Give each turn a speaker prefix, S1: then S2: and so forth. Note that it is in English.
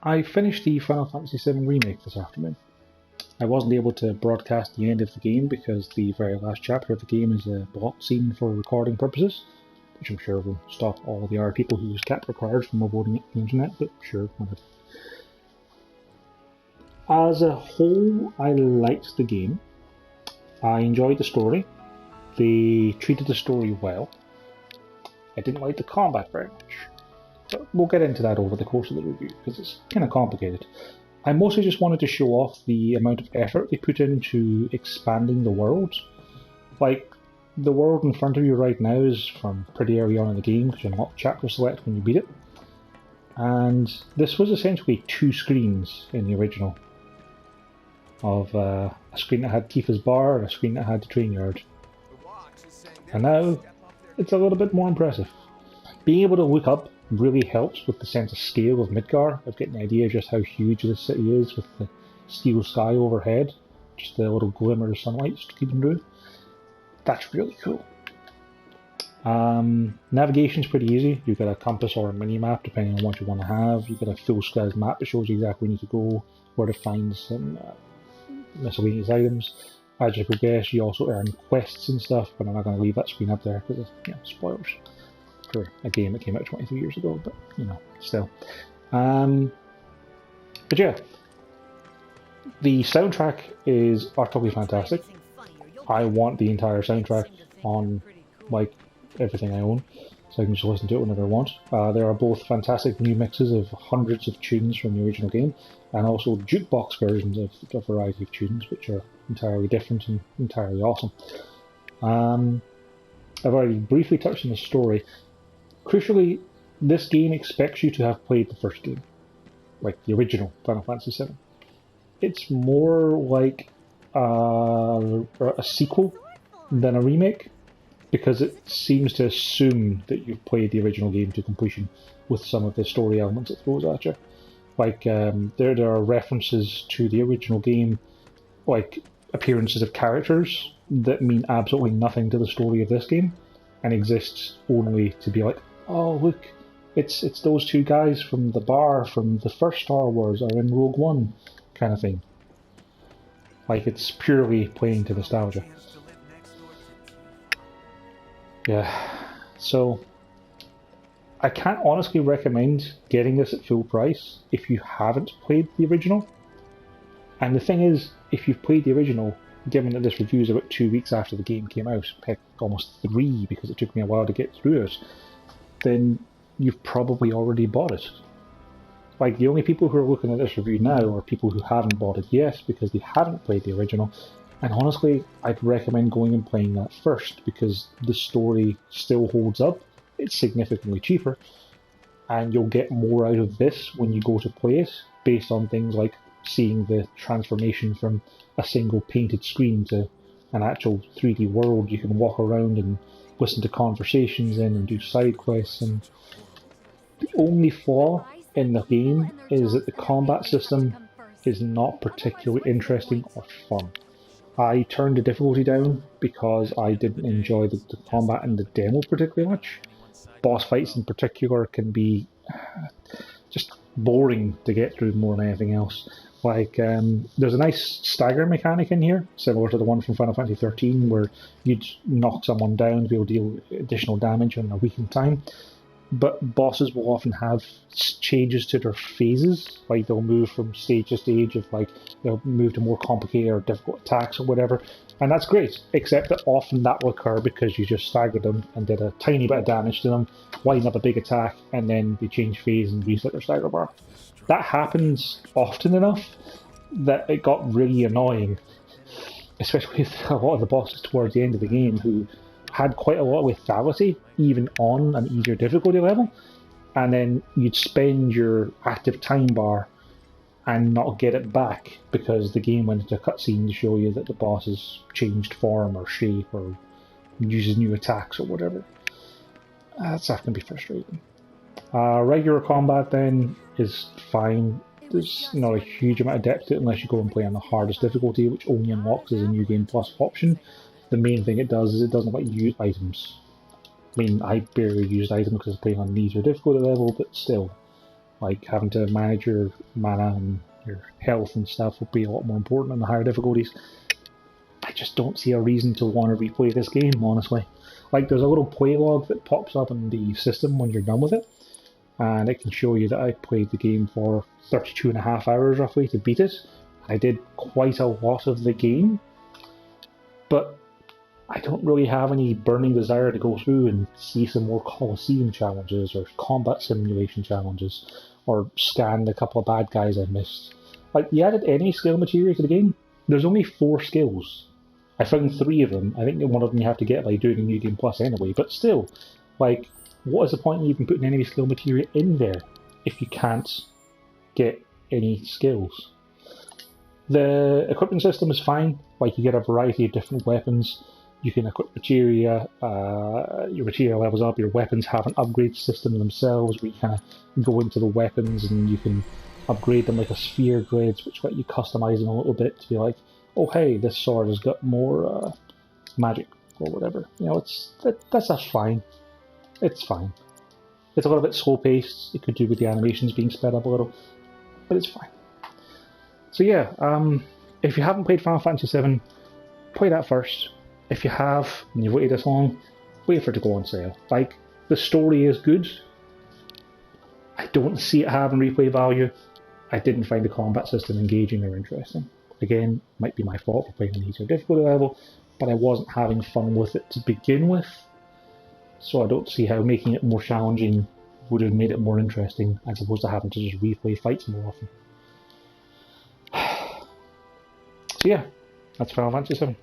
S1: I finished the Final Fantasy VII Remake this afternoon. I wasn't able to broadcast the end of the game because the very last chapter of the game is a blocked scene for recording purposes, which I'm sure will stop all the other people who use capture cards from uploading it to the internet, but sure, whatever. As a whole, I liked the game. I enjoyed the story. They treated the story well. I didn't like the combat very much. But we'll get into that over the course of the review, because it's kind of complicated. I mostly just wanted to show off the amount of effort they put into expanding the world. Like, the world in front of you right now is from pretty early on in the game, because you unlock chapter select when you beat it. And this was essentially 2 screens in the original. Of a screen that had Tifa's bar and a screen that had the train yard. And now, it's a little bit more impressive. Being able to look up really helps with the sense of scale of Midgar, of getting an idea of just how huge this city is with the steel sky overhead, just the little glimmer of sunlight streaming through. That's really cool. Navigation's pretty easy. You've got a compass or a mini-map depending on what you want to have. You've got a full-size map that shows you exactly where you need to go, where to find some miscellaneous items. As you progress, you also earn quests and stuff, but I'm not going to leave that screen up there because it's spoilers for a game that came out 23 years ago, but still. But yeah, the soundtrack is utterly fantastic. I want the entire soundtrack on like everything I own, so I can just listen to it whenever I want. There are both fantastic new mixes of hundreds of tunes from the original game, and also jukebox versions of a variety of tunes, which are entirely different and entirely awesome. I've already briefly touched on the story. Crucially, this game expects you to have played the first game, like the original Final Fantasy VII. It's more like a sequel than a remake, because it seems to assume that you've played the original game to completion with some of the story elements it throws at you. Like, there are references to the original game, like appearances of characters that mean absolutely nothing to the story of this game, and exists only to be like, oh look, it's those 2 guys from the bar from the first Star Wars or in Rogue One, kind of thing. Like, it's purely playing to nostalgia. Yeah, so I can't honestly recommend getting this at full price if you haven't played the original. And the thing is, if you've played the original, given that this review is about 2 weeks after the game came out, heck, almost 3 because it took me a while to get through it, then you've probably already bought it. Like, the only people who are looking at this review now are people who haven't bought it yet because they haven't played the original. And honestly, I'd recommend going and playing that first, because the story still holds up, it's significantly cheaper, and you'll get more out of this when you go to play it, based on things like seeing the transformation from a single painted screen to an actual 3D world you can walk around and listen to conversations in and do side quests. And the only flaw in the game is that the combat system is not particularly interesting or fun. I turned the difficulty down because I didn't enjoy the combat in the demo particularly much. Boss fights in particular can be just boring to get through more than anything else. Like, there's a nice stagger mechanic in here, similar to the one from Final Fantasy XIII, where you'd knock someone down to be able to deal additional damage in a weakened time. But bosses will often have changes to their phases, like they'll move from stage to stage, of like they'll move to more complicated or difficult attacks or whatever, and that's great, except that often that will occur because you just staggered them and did a tiny bit of damage to them, line up a big attack, and then they change phase and reset their stagger bar. That happens often enough that it got really annoying, especially with a lot of the bosses towards the end of the game who had quite a lot of lethality, even on an easier difficulty level, and then you'd spend your active time bar and not get it back because the game went into a cutscene to show you that the boss has changed form or shape or uses new attacks or whatever. That can be frustrating. Regular combat then is fine. There's not a huge amount of depth to it unless you go and play on the hardest difficulty, which only unlocks as a New Game Plus option. The main thing it does is it doesn't let you use items. I mean, I barely used items because I was playing on an easier difficulty level, but still. Like having to manage your mana and your health and stuff will be a lot more important on the higher difficulties. I just don't see a reason to want to replay this game, honestly. Like, there's a little play log that pops up in the system when you're done with it, and it can show you that I played the game for 32.5 hours roughly to beat it. I did quite a lot of the game, but I don't really have any burning desire to go through and see some more Colosseum challenges or combat simulation challenges, or scan a couple of bad guys I missed. Like, you added any skill material to the game? There's only 4 skills. I found 3 of them. I think one of them you have to get by doing a New Game Plus anyway, but still, like, what is the point in even putting any skill material in there if you can't get any skills? The equipping system is fine. Like, you get a variety of different weapons. You can equip materia, your materia levels up, your weapons have an upgrade system themselves where you kind of go into the weapons and you can upgrade them like a sphere grids, which let you customize them a little bit to be like, oh hey, this sword has got more magic or whatever. You know, that's fine. It's fine. It's a little bit slow paced. It could do with the animations being sped up a little, but it's fine. So yeah, if you haven't played Final Fantasy VII, play that first. If you have, and you've waited this long, wait for it to go on sale. Like, the story is good. I don't see it having replay value. I didn't find the combat system engaging or interesting. Again, might be my fault for playing an easier difficulty level, but I wasn't having fun with it to begin with. So I don't see how making it more challenging would have made it more interesting, as opposed to having to just replay fights more often. So yeah, that's Final Fantasy VII.